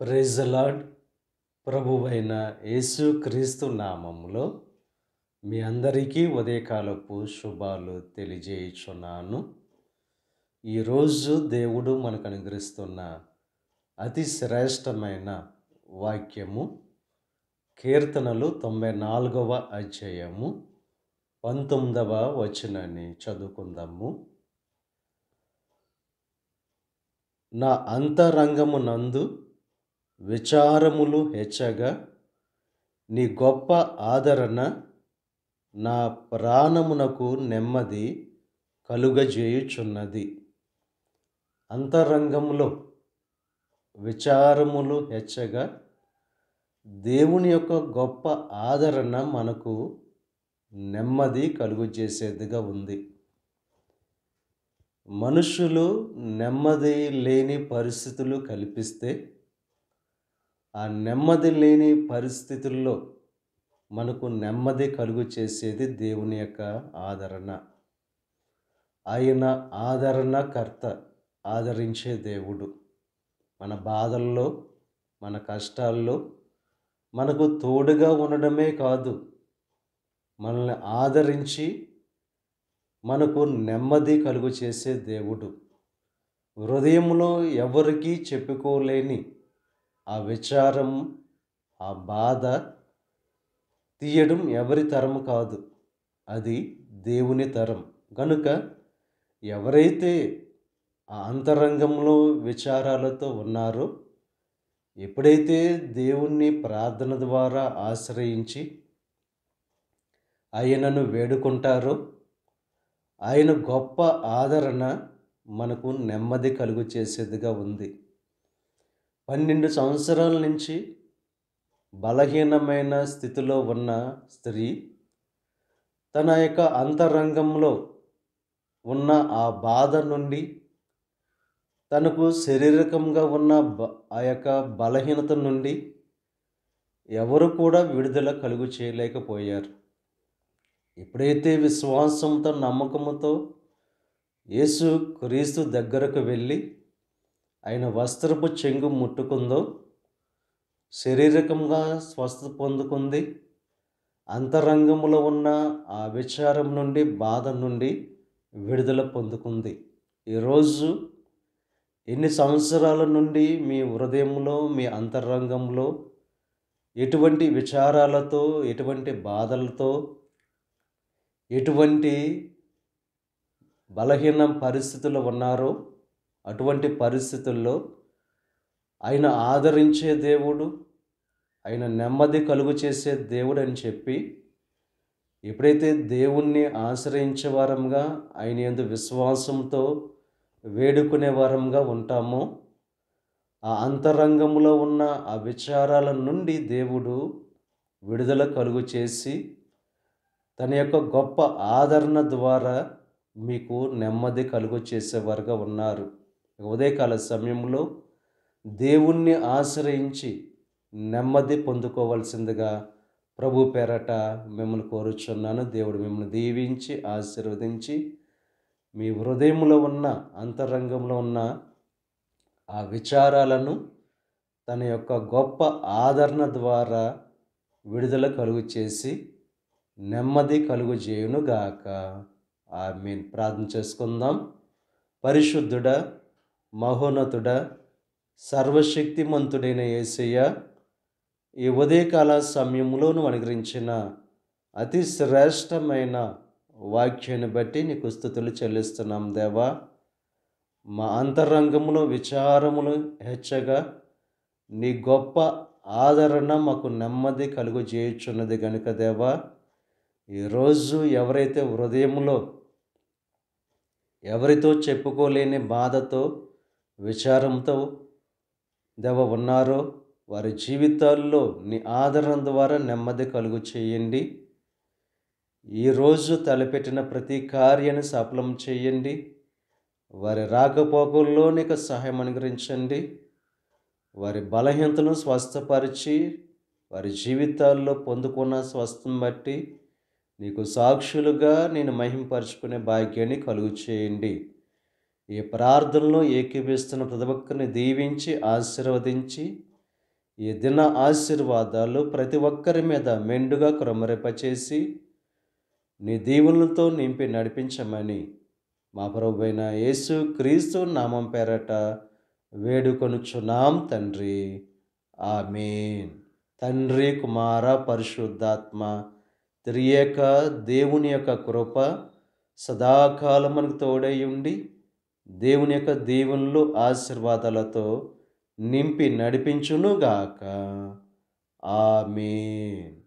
Praise the lord. ప్రభువైన యేసుక్రీస్తు నామములో మీ అందరికీ ఉదయకాలపు శుభాలు తెలియజేయుచున్నాను. ఈరోజు దేవుడు మనకు అనుగ్రహిస్తున్న అతి శ్రేష్టమైన వాక్యము కీర్తనలు 94వ అధ్యాయము 19వ వచనాన్ని చదువుకుందాము. నా అంతరంగమునందు విచారములు హెచ్చగా నీ గొప్ప ఆదరణ నా ప్రాణమునకు నెమ్మది కలుగజేయుచున్నది. అంతరంగంలో విచారములు హెచ్చగా దేవుని యొక్క గొప్ప ఆదరణ మనకు నెమ్మది కలుగజేసేదిగా ఉంది. మనుషులు నెమ్మది లేని పరిస్థితులు కల్పిస్తే ఆ నెమ్మది లేని పరిస్థితుల్లో మనకు నెమ్మది కలుగు చేసేది దేవుని యొక్క ఆదరణ. ఆయన ఆదరణకర్త, ఆదరించే దేవుడు. మన బాధల్లో, మన కష్టాల్లో మనకు తోడుగా ఉండడమే కాదు, మనల్ని ఆదరించి మనకు నెమ్మది కలుగు చేసే దేవుడు. హృదయంలో ఎవరికీ చెప్పుకోలేని ఆ విచారం, ఆ బాధ తీయడం ఎవరి తరం కాదు, అది దేవుని తరం. కనుక ఎవరైతే ఆ అంతరంగంలో విచారాలతో ఉన్నారో, ఎప్పుడైతే దేవుణ్ణి ప్రార్థన ద్వారా ఆశ్రయించి ఆయనను వేడుకుంటారో, ఆయన గొప్ప ఆదరణ మనకు నెమ్మది కలుగు చేసేదిగా ఉంది. 12 సంవత్సరాల నుంచి బలహీనమైన స్థితిలో ఉన్న స్త్రీ తన యొక్క అంతరంగంలో ఉన్న ఆ బాధ నుండి, తనకు శారీరకంగా ఉన్న ఆ యొక్క బలహీనత నుండి ఎవరు కూడా విడుదల కలుగు చేయలేకపోయారు. ఎప్పుడైతే విశ్వాసంతో, నమ్మకంతో యేసు క్రీస్తు దగ్గరకు వెళ్ళి ఆయన వస్త్రపు చెంగు ముట్టుకుందో శారీరకంగా స్వస్థత పొందుకుంది. అంతరంగంలో ఉన్న ఆ విచారం నుండి, బాధ నుండి విడుదల పొందుకుంది. ఈరోజు ఎన్ని సంవత్సరాల నుండి మీ హృదయంలో, మీ అంతరంగంలో ఎటువంటి విచారాలతో, ఎటువంటి బాధలతో, ఎటువంటి బలహీన పరిస్థితుల్లో ఉన్నారో, అటువంటి పరిస్థితుల్లో ఆయన ఆదరించే దేవుడు, ఆయన నెమ్మది కలుగు చేసే దేవుడు అని చెప్పి ఎప్పుడైతే దేవుణ్ణి ఆశ్రయించే వారంగా, ఆయన యందు విశ్వాసంతో వేడుకునే వారంగా ఉంటామో, ఆ అంతరంగంలో ఉన్న ఆ విచారాల నుండి దేవుడు విడుదల కలుగు చేసి తన యొక్క గొప్ప ఆదరణ ద్వారా మీకు నెమ్మది కలుగు చేసేవారుగా ఉన్నారు. ఉదయకాల సమయంలో దేవుణ్ణి ఆశ్రయించి నెమ్మది పొందుకోవాల్సిందిగా ప్రభు పేరట మిమ్మల్ని కోరుచున్నాను. దేవుడు మిమ్మల్ని దీవించి ఆశీర్వదించి మీ హృదయంలో ఉన్న, అంతరంగంలో ఉన్న ఆ విచారాలను తన యొక్క గొప్ప ఆదరణ ద్వారా విడుదల కలుగు చేసి నెమ్మది కలుగు చేయునుగాక. ఆమేన్. ప్రార్థన చేసుకుందాం. పరిశుద్ధుడా, మహోన్నతుడా, సర్వశక్తిమంతుడైన యేసయ్య, ఈ ఉదయకాల సమయంలో నువ్వు అనుగ్రహించిన అతి శ్రేష్టమైన వాక్యాన్ని బట్టి నీకు స్తుతులు చెల్లిస్తున్నాం దేవా. మా అంతరంగంలో విచారములు హెచ్చగా నీ గొప్ప ఆదరణ మాకు నెమ్మది కలుగు చేయుచున్నది గనుక దేవా, ఈరోజు ఎవరైతే హృదయంలో ఎవరితో చెప్పుకోలేని బాధతో, విచారంతో దేవ ఉన్నారో, వారి జీవితాల్లో నీ ఆదరణ ద్వారా నెమ్మది కలుగు చేయండి. ఈరోజు తలపెట్టిన ప్రతి కార్యాన్ని సఫలం చేయండి. వారి రాకపోకల్లో నీకు సహాయం అనుగ్రహించండి. వారి బలహీనతను స్వస్థపరిచి వారి జీవితాల్లో పొందుకున్న స్వస్థను బట్టి నీకు సాక్షులుగా నేను మహింపరుచుకునే భాగ్యాన్ని కలుగు చేయండి. ఈ ప్రార్థనలో ఏకీభవిస్తున్న ప్రతి ఒక్కరిని దీవించి ఆశీర్వదించి ఈ దిన ఆశీర్వాదాలు ప్రతి ఒక్కరి మీద మెండుగా క్రమరింపచేసి నీ దీవులతో నింపి నడిపించమని మా ప్రభువైన యేసు క్రీస్తు నామం పేరట వేడుకొనుచున్నాం తండ్రి. ఆమేన్. తండ్రి, కుమార, పరిశుద్ధాత్మ త్రియేక దేవుని యొక్క కృప సదాకాలం మనకు తోడై ఉండి దేవుని యొక్క దీవెనలు ఆశీర్వాదాలతో నింపి నడిపించునుగాక. ఆమేన్.